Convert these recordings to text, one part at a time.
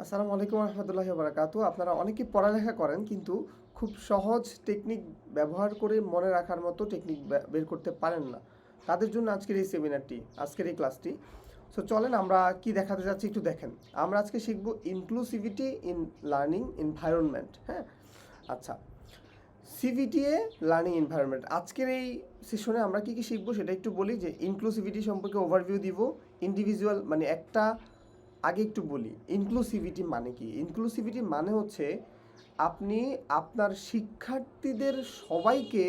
আসসালামু আলাইকুম রহমতুল্লাহি বারাকাতু। আপনারা অনেকেই পড়ালেখা করেন কিন্তু খুব সহজ টেকনিক ব্যবহার করে মনে রাখার মতো টেকনিক বের করতে পারেন না। তাদের জন্য আজকের এই সেমিনারটি, আজকের এই ক্লাসটি। সো চলেন আমরা কি দেখাতে যাচ্ছি একটু দেখেন। আমরা আজকে শিখব ইনক্লুসিভিটি ইন লার্নিং এনভায়রনমেন্ট। হ্যাঁ, আচ্ছা, সিভিটিএ লার্নিং এনভায়রনমেন্ট। আজকের এই সেশনে আমরা কি কি শিখবো সেটা একটু বলি। যে ইনক্লুসিভিটি সম্পর্কে ওভারভিউ দিব, ইন্ডিভিজুয়াল মানে একটা আগে একটু বলি ইনক্লুসিভিটি মানে কি। ইনক্লুসিভিটি মানে হচ্ছে আপনি আপনার শিক্ষার্থীদের সবাইকে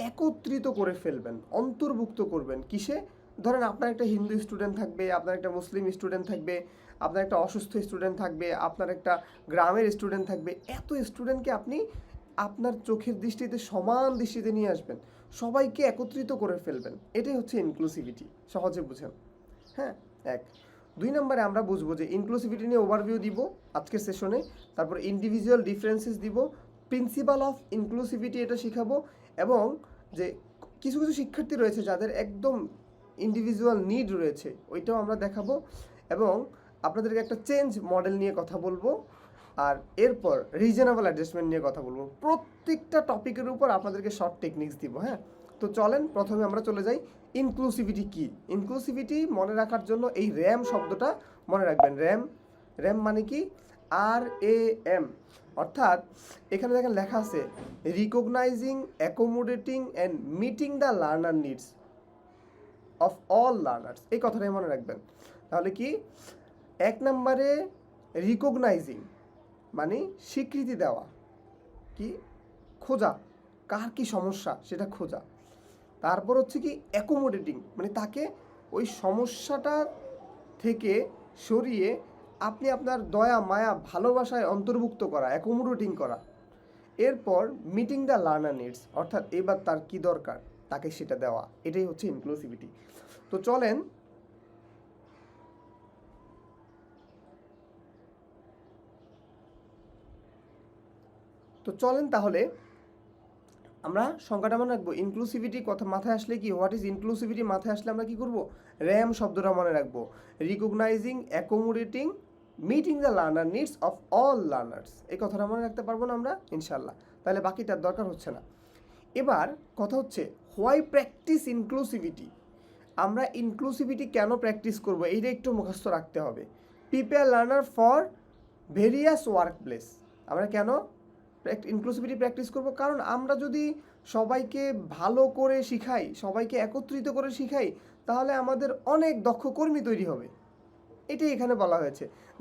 একত্রিত করে ফেলবেন, অন্তর্ভুক্ত করবেন কিসে। ধরেন আপনার একটা হিন্দু স্টুডেন্ট থাকবে, আপনার একটা মুসলিম স্টুডেন্ট থাকবে, আপনার একটা অসুস্থ স্টুডেন্ট থাকবে, আপনার একটা গ্রামের স্টুডেন্ট থাকবে। এত স্টুডেন্টকে আপনি আপনার চোখের দৃষ্টিতে সমান দৃষ্টিতে নিয়ে আসবেন, সবাইকে একত্রিত করে ফেলবেন। এটাই হচ্ছে ইনক্লুসিভিটি, সহজে বুঝেন। হ্যাঁ, এক। দুই নম্বরে আমরা বুঝবো যে ইনক্লুসিভিটি নিয়ে ওভারভিউ দিব আজকের সেশনে। তারপর ইন্ডিভিজুয়াল ডিফারেন্সেস দিব, প্রিন্সিপাল অফ ইনক্লুসিভিটি এটা শেখাবো। এবং যে কিছু কিছু শিক্ষার্থী রয়েছে যাদের একদম ইন্ডিভিজুয়াল নিড রয়েছে, ওইটাও আমরা দেখাবো। এবং আপনাদেরকে একটা চেঞ্জ মডেল নিয়ে কথা বলবো। আর এরপর রিজনেবল অ্যাডজাস্টমেন্ট নিয়ে কথা বলবো। প্রত্যেকটা টপিকের উপর আপনাদেরকে শর্ট টেকনিক্স দিব। হ্যাঁ, তো চলেন প্রথমে আমরা চলে যাই ইনক্লুসিভিটি কি। ইনক্লুসিভিটি মনে রাখার জন্য এই র্যাম শব্দটা মনে রাখবেন। র্যাম, র্যাম মানে কি? RAM, অর্থাৎ এখানে দেখেন লেখা আছে recognising, accommodating and meeting the learner needs of all learners. এই কথাটাই মনে রাখবেন। তাহলে কি, এক নম্বরে রিকগনাইজিং মানে স্বীকৃতি দেওয়া, কি খোঁজা, কার কি সমস্যা সেটা খোঁজা। তারপর হচ্ছে কি অ্যাকোমোডেটিং মানে তাকে ওই সমস্যাটা থেকে সরিয়ে আপনি আপনার দয়া মায়া ভালোবাসায় অন্তর্ভুক্ত করা, অ্যাকোমোডেটিং করা। এরপর মিটিং দ্য লার্নার নিডস, অর্থাৎ এবার তার কি দরকার তাকে সেটা দেওয়া। এটাই হচ্ছে ইনক্লুসিভিটি। তো চলেন তাহলে আমরা সংখ্যাটা মনে রাখবো। ইনক্লুসিভিটি কথা মাথায় আসলে কি, হোয়াট ইজ ইনক্লুসিভিটি মাথায় আসলে আমরা কি করব, র্যাম শব্দটা মনে রাখবো। Recognising, accommodating, meeting the learner needs of all learners. এই কথাটা মনে রাখতে পারবো না আমরা ইনশাল্লাহ। তাহলে বাকিটার দরকার হচ্ছে না। এবার কথা হচ্ছে হোয়াই প্র্যাকটিস ইনক্লুসিভিটি। আমরা ইনক্লুসিভিটি কেন প্র্যাকটিস করব এইটা একটু মুখস্থ রাখতে হবে। Prepare learner for various work place. আমরা কেন ইনক্লুসিভিটি প্র্যাকটিস করব? কারণ আমরা যদি সবাইকে ভালো করে শিখাই, সবাইকে একত্রিত করে শিখাই, তাহলে আমাদের অনেক দক্ষ কর্মী তৈরি হবে। এটাই এখানে বলা হয়েছে।